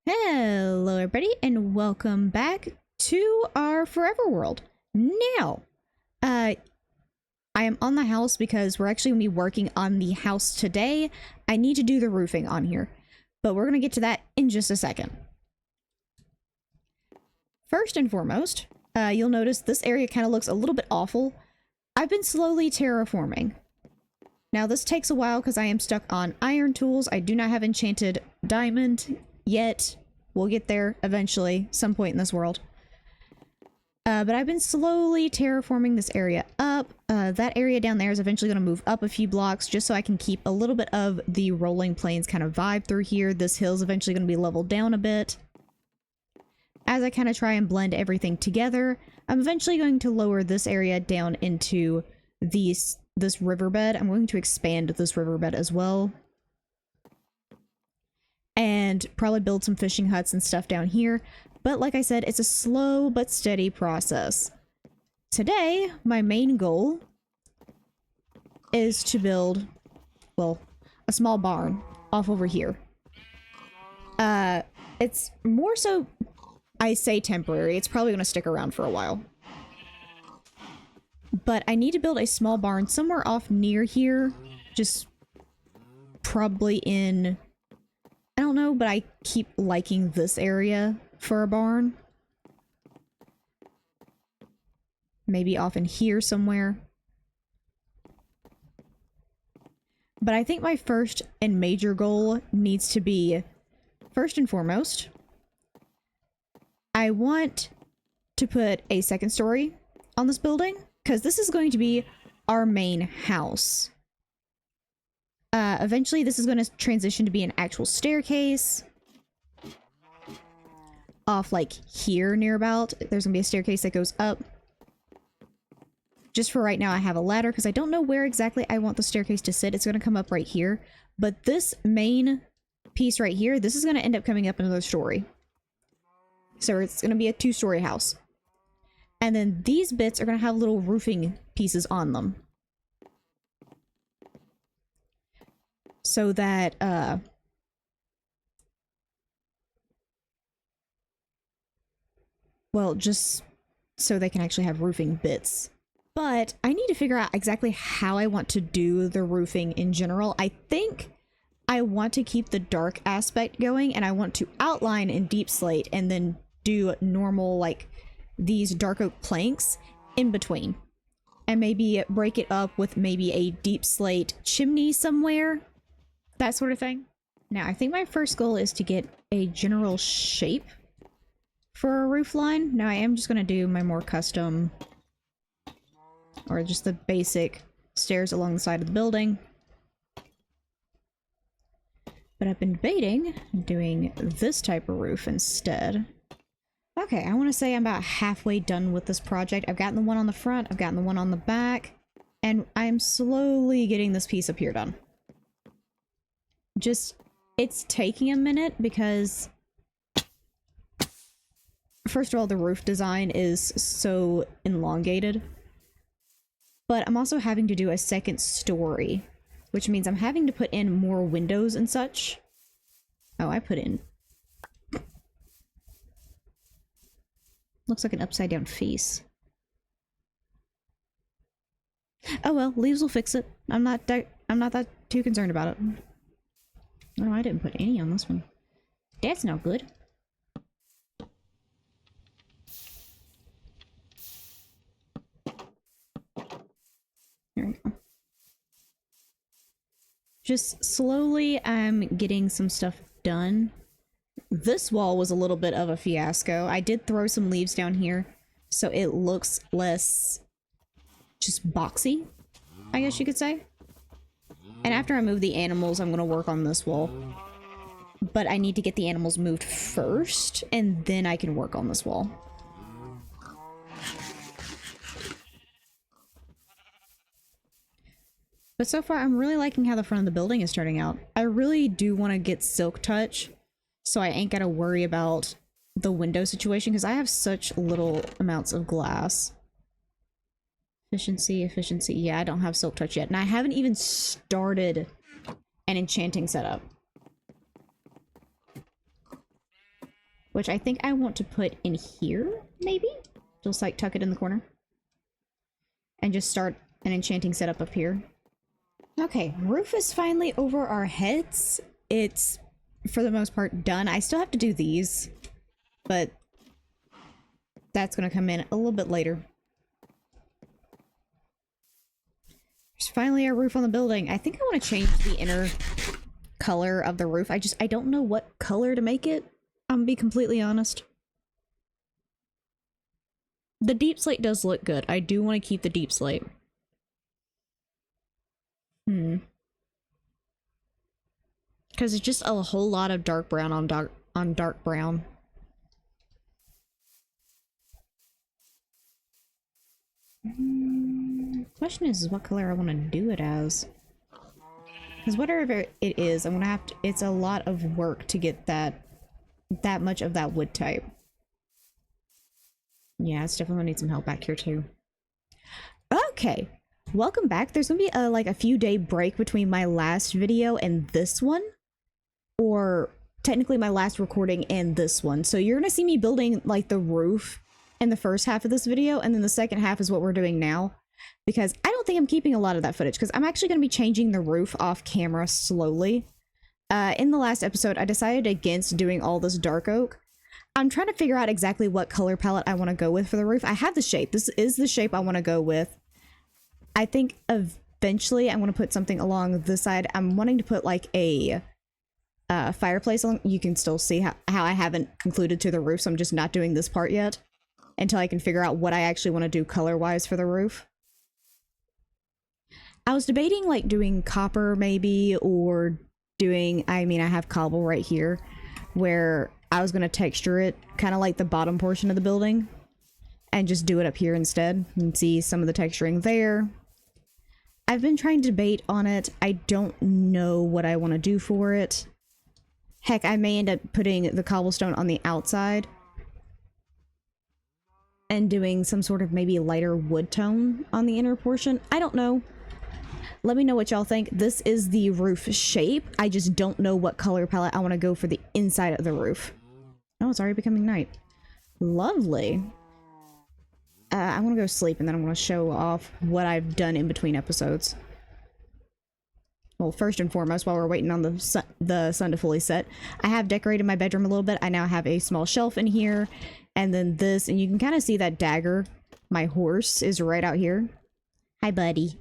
Hello everybody and welcome back to our forever world. Now, I am on the house because we're actually going to be working on the house today. I need to do the roofing on here, but we're going to get to that in just a second. First and foremost, you'll notice this area kind of looks a little bit awful. I've been slowly terraforming. Now this takes a while because I am stuck on iron tools. I do not have enchanted diamond yet. We'll get there eventually, some point in this world. But I've been slowly terraforming this area up. That area down there is eventually going to move up a few blocks just so I can keep a little bit of the rolling plains kind of vibe through here. This hill's eventually going to be leveled down a bit. As I kind of try and blend everything together, I'm eventually going to lower this area down into this riverbed. I'm going to expand this riverbed as well. And probably build some fishing huts and stuff down here. But like I said, it's a slow but steady process. Today, my main goal is to build, well, a small barn off over here. It's more so, I say temporary. It's probably going to stick around for a while. But I need to build a small barn somewhere off near here. Just probably in... I don't know, but I keep liking this area for a barn. Maybe off in here somewhere. But I think my first and major goal needs to be, first and foremost, I want to put a second story on this building, because this is going to be our main house. Eventually this is going to transition to be an actual staircase. Off like here near about. There's going to be a staircase that goes up. Just for right now I have a ladder because I don't know where exactly I want the staircase to sit. It's going to come up right here. But this main piece right here, this is going to end up coming up another story. So it's going to be a two-story house. And then these bits are going to have little roofing pieces on them. So that, well, just so they can actually have roofing bits. But I need to figure out exactly how I want to do the roofing in general. I think I want to keep the dark aspect going, and I want to outline in deep slate and then do normal, like, these dark oak planks in between. And maybe break it up with maybe a deep slate chimney somewhere. That sort of thing. Now, I think my first goal is to get a general shape for a roof line. Now, I am just going to do my more custom, or just the basic stairs along the side of the building. But I've been debating doing this type of roof instead. Okay, I want to say I'm about halfway done with this project. I've gotten the one on the front, I've gotten the one on the back, and I'm slowly getting this piece up here done. Just, it's taking a minute because, first of all, the roof design is so elongated. But I'm also having to do a second story, which means I'm having to put in more windows and such. Oh, I put in... looks like an upside down face. Oh well, leaves will fix it. I'm not that too concerned about it. Oh, I didn't put any on this one. That's not good. There we go. Just slowly, I'm getting some stuff done. This wall was a little bit of a fiasco. I did throw some leaves down here, so it looks less just boxy, I guess you could say. And after I move the animals, I'm going to work on this wall. But I need to get the animals moved first, and then I can work on this wall. But so far, I'm really liking how the front of the building is turning out. I really do want to get silk touch, so I ain't got to worry about the window situation, because I have such little amounts of glass. Efficiency, efficiency. Yeah, I don't have silk touch yet. And I haven't even started an enchanting setup. which I think I want to put in here, maybe? Just like tuck it in the corner. And just start an enchanting setup up here. Okay, roof is finally over our heads. It's, for the most part, done. I still have to do these, but that's going to come in a little bit later. There's finally a roof on the building. I think I want to change the inner color of the roof. I don't know what color to make it. I'm gonna be completely honest. The deep slate does look good. I do want to keep the deep slate. Because it's just a whole lot of dark brown on dark brown. Question is what color I want to do it as. Because whatever it is, I'm gonna have to. It's a lot of work to get that much of that wood type. Yeah, it's definitely gonna need some help back here too. Okay, welcome back. There's gonna be like a few day break between my last video and this one, or technically my last recording and this one. So you're gonna see me building like the roof in the first half of this video, and then the second half is what we're doing now. Because I don't think I'm keeping a lot of that footage, because I'm actually going to be changing the roof off camera slowly. In the last episode, I decided against doing all this dark oak. I'm trying to figure out exactly what color palette I want to go with for the roof. I have the shape. This is the shape I want to go with. I think eventually I'm going to put something along this side. I'm wanting to put like a fireplace along. You can still see how I haven't concluded to the roof, so I'm just not doing this part yet until I can figure out what I actually want to do color-wise for the roof. I was debating like doing copper maybe, or doing, I mean, I have cobble right here, where I was going to texture it kind of like the bottom portion of the building and just do it up here instead and see some of the texturing there. I've been trying to debate on it. I don't know what I want to do for it. Heck, I may end up putting the cobblestone on the outside and doing some sort of maybe lighter wood tone on the inner portion. I don't know. Let me know what y'all think. This is the roof shape. I just don't know what color palette I want to go for the inside of the roof. Oh, it's already becoming night. Lovely. I'm going to go sleep, and then I'm going to show off what I've done in between episodes. Well, first and foremost, while we're waiting on the sun to fully set, I have decorated my bedroom a little bit. I now have a small shelf in here, and then this, and you can kind of see that dagger. My horse is right out here. Hi, buddy.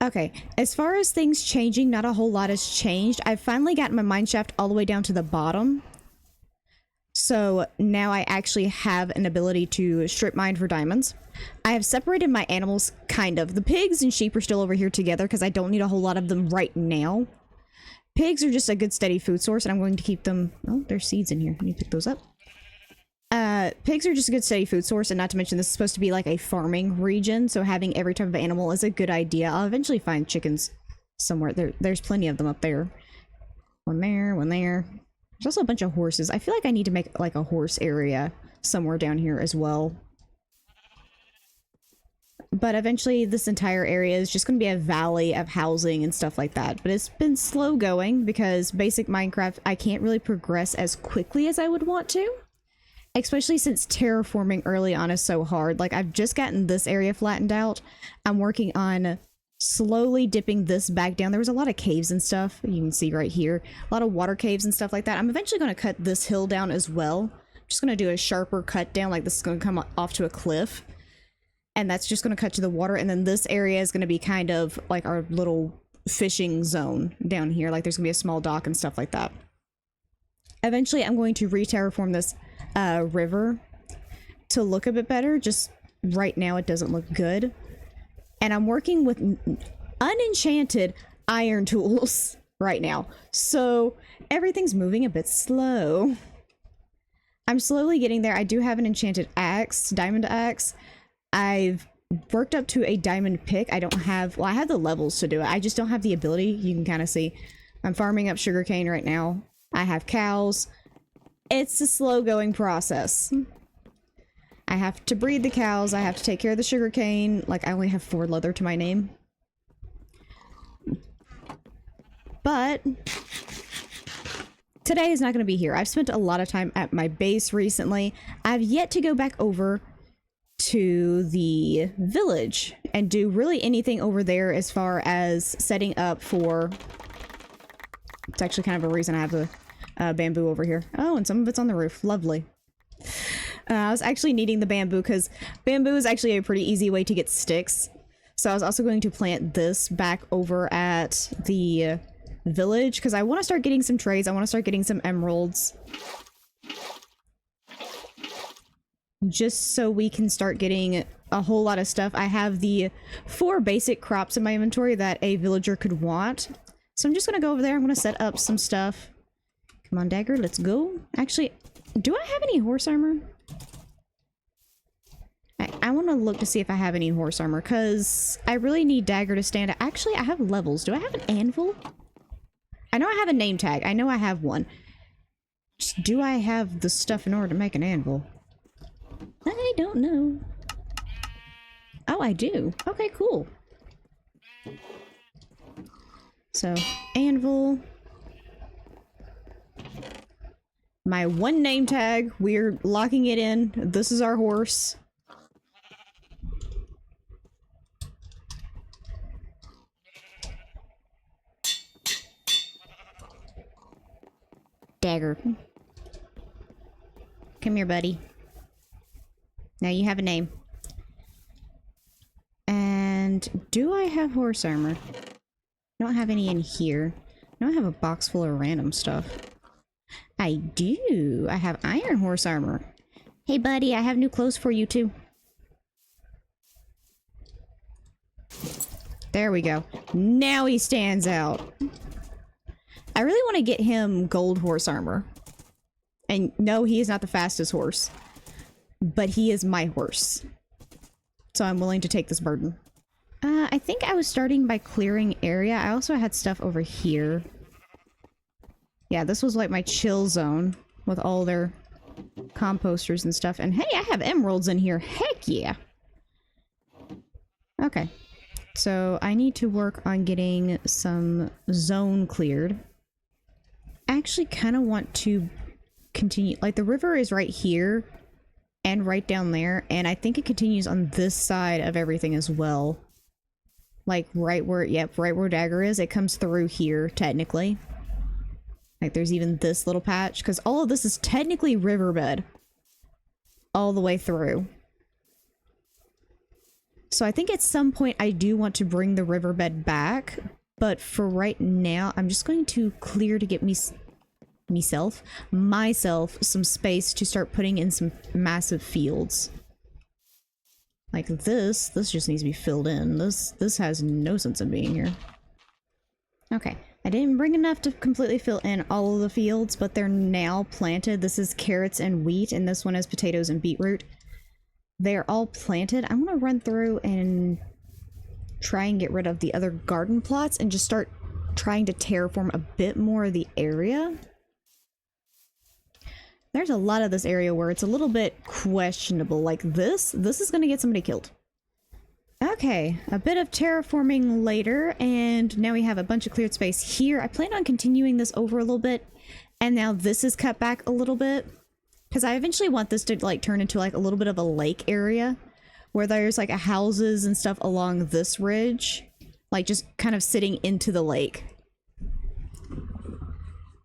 Okay, as far as things changing, not a whole lot has changed. I've finally gotten my mine shaft all the way down to the bottom. So now I actually have an ability to strip mine for diamonds. I have separated my animals, kind of. The pigs and sheep are still over here together because I don't need a whole lot of them right now. Pigs are just a good steady food source, and I'm going to keep them... Oh, there's seeds in here. Let me pick those up. Pigs are just a good steady food source, and not to mention this is supposed to be like a farming region, so having every type of animal is a good idea. I'll eventually find chickens somewhere. There's plenty of them up there. One there, one there. There's also a bunch of horses. I feel like I need to make like a horse area somewhere down here as well. But eventually this entire area is just going to be a valley of housing and stuff like that. But it's been slow going because basic Minecraft, I can't really progress as quickly as I would want to. Especially since terraforming early on is so hard. Like, I've just gotten this area flattened out. I'm working on slowly dipping this back down. There was a lot of caves and stuff. You can see right here. A lot of water caves and stuff like that. I'm eventually going to cut this hill down as well. I'm just going to do a sharper cut down. Like, this is going to come off to a cliff. And that's just going to cut to the water. And then this area is going to be kind of like our little fishing zone down here. Like, there's going to be a small dock and stuff like that. Eventually, I'm going to re-terraform this river to look a bit better. Just right now it doesn't look good, and I'm working with unenchanted iron tools right now, so everything's moving a bit slow. I'm slowly getting there. I do have an enchanted axe, diamond axe. I've worked up to a diamond pick. I don't have, well, I have the levels to do it. I just don't have the ability. You can kind of see I'm farming up sugarcane right now. I have cows. It's a slow going process. I have to breed the cows. I have to take care of the sugarcane. Like, I only have 4 leather to my name. But today is not going to be here. I've spent a lot of time at my base recently. I've yet to go back over to the village and do really anything over there as far as setting up for... It's actually kind of a reason I have the bamboo over here. Oh, and some of it's on the roof. Lovely. I was actually needing the bamboo because bamboo is actually a pretty easy way to get sticks. So I was also going to plant this back over at the village because I want to start getting some trades. I want to start getting some emeralds. Just so we can start getting a whole lot of stuff. I have the 4 basic crops in my inventory that a villager could want. So I'm just going to go over there. I'm going to set up some stuff. Come on, Dagger, let's go. Actually, do I have any horse armor? I want to look to see if I have any horse armor, because I really need Dagger to stand out. Actually, I have levels. Do I have an anvil? I know I have a name tag. I know I have one. Just, do I have the stuff in order to make an anvil? I don't know. Oh, I do. Okay, cool. So, anvil. My 1 name tag. We're locking it in. This is our horse. Dagger. Come here, buddy. Now you have a name. And do I have horse armor? I don't have any in here. I don't have a box full of random stuff. I do. I have iron horse armor. Hey, buddy, I have new clothes for you, too. There we go. Now he stands out. I really want to get him gold horse armor. And no, he is not the fastest horse. But he is my horse. So I'm willing to take this burden. I think I was starting by clearing area. I also had stuff over here. Yeah, this was like my chill zone with all their composters and stuff. And hey, I have emeralds in here. Heck yeah. Okay. So I need to work on getting some zone cleared. I actually kind of want to continue. Like, the river is right here and right down there. And I think it continues on this side of everything as well. Like, right where, yep, right where Dagger is. It comes through here, technically. Like, there's even this little patch. Because all of this is technically riverbed. All the way through. So I think at some point I do want to bring the riverbed back. But for right now, I'm just going to clear to get myself some space to start putting in some massive fields. Like this just needs to be filled in. This has no sense in being here. Okay, I didn't bring enough to completely fill in all of the fields, but they're now planted. This is carrots and wheat, and this one is potatoes and beetroot. They're all planted. I'm gonna run through and try and get rid of the other garden plots and just start trying to terraform a bit more of the area. There's a lot of this area where it's a little bit questionable. Like this is gonna get somebody killed. Okay, a bit of terraforming later, and now we have a bunch of cleared space here. I plan on continuing this over a little bit, and now this is cut back a little bit, because I eventually want this to like turn into like a little bit of a lake area, where there's like houses and stuff along this ridge, like just kind of sitting into the lake.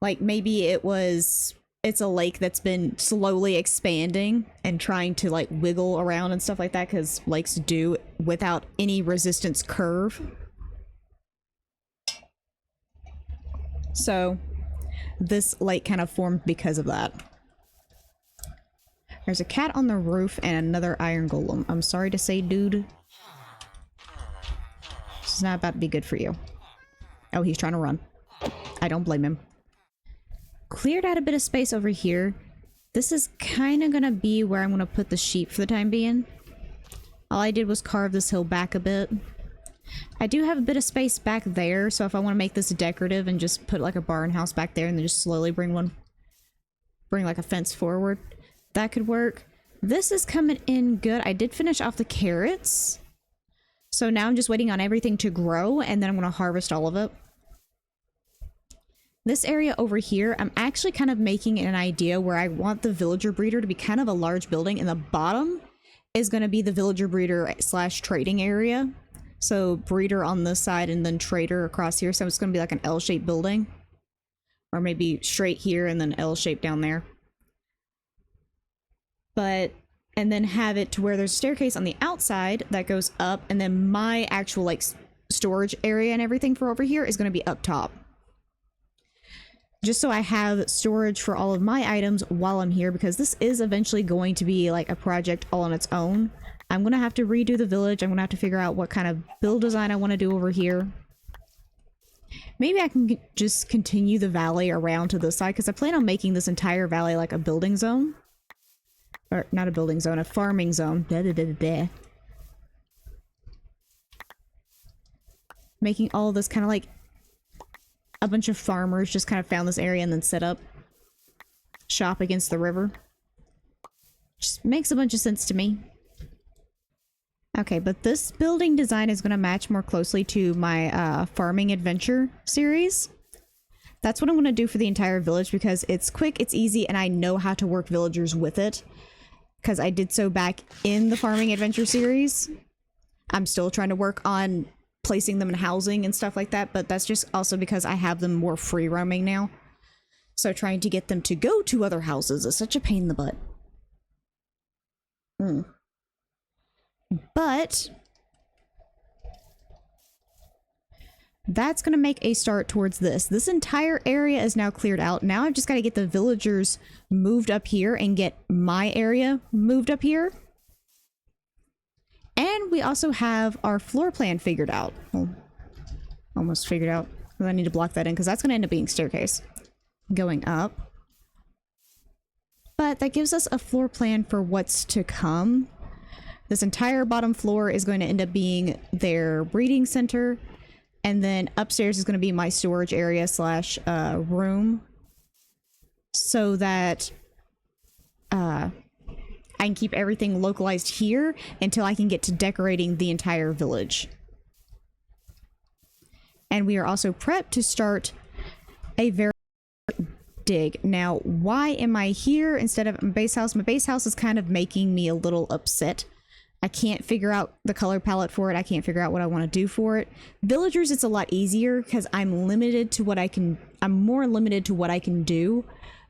Like maybe it's a lake that's been slowly expanding and trying to like wiggle around and stuff like that, because lakes do without any resistance curve. So this lake kind of formed because of that. There's a cat on the roof and another iron golem. I'm sorry to say, dude. This is not about to be good for you. Oh, he's trying to run. I don't blame him. Cleared out a bit of space over here. This is kind of gonna be where I'm gonna put the sheep for the time being. All I did was carve this hill back a bit. I do have a bit of space back there, so if I want to make this decorative and just put like a barn house back there and then just slowly bring like a fence forward, that could work. This is coming in good. I did finish off the carrots. So now I'm just waiting on everything to grow, and then I'm gonna harvest all of it. This area over here, I'm actually kind of making an idea where I want the villager breeder to be kind of a large building, and the bottom is going to be the villager breeder slash trading area. So breeder on this side and then trader across here. So it's going to be like an L-shaped building, or maybe straight here and then L-shaped down there. But, and then have it to where there's a staircase on the outside that goes up, and then my actual like storage area and everything for over here is going to be up top. Just so I have storage for all of my items while I'm here, because this is eventually going to be like a project all on its own. I'm going to have to redo the village. I'm going to have to figure out what kind of build design I want to do over here. Maybe I can just continue the valley around to this side, because I plan on making this entire valley like a building zone. Or not a building zone, a farming zone. Blah, blah, blah, blah. Making all of this kind of like a bunch of farmers just kind of found this area and then set up shop against the river. Just makes a bunch of sense to me. Okay, but this building design is going to match more closely to my farming adventure series. That's what I'm going to do for the entire village, because it's quick, it's easy, and I know how to work villagers with it, because I did so back in the farming adventure series. I'm still trying to work on placing them in housing and stuff like that, but that's just also because I have them more free roaming now. So trying to get them to go to other houses is such a pain in the butt. But that's going to make a start towards this. This entire area is now cleared out. Now I've just got to get the villagers moved up here and get my area moved up here. And we also have our floor plan figured out. Well, almost figured out. I need to block that in, because that's going to end up being staircase going up. But that gives us a floor plan for what's to come. This entire bottom floor is going to end up being their breeding center. And then upstairs is going to be my storage area slash room. So that I can keep everything localized here until I can get to decorating the entire village. And we are also prepped to start a very dig. Now, why am I here instead of my base house? My base house is kind of making me a little upset. I can't figure out the color palette for it. I can't figure out what I want to do for it. Villagers, it's a lot easier because I'm limited to what I can. I'm more limited to what I can do,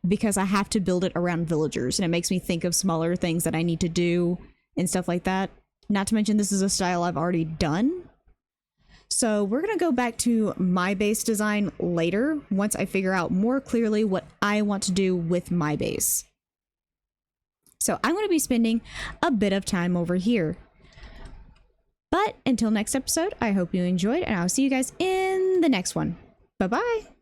because I have to build it around villagers, and it makes me think of smaller things that I need to do and stuff like that. Not to mention, this is a style I've already done. So we're going to go back to my base design later, once I figure out more clearly what I want to do with my base. So I'm going to be spending a bit of time over here. But until next episode, I hope you enjoyed, and I'll see you guys in the next one. Bye-bye!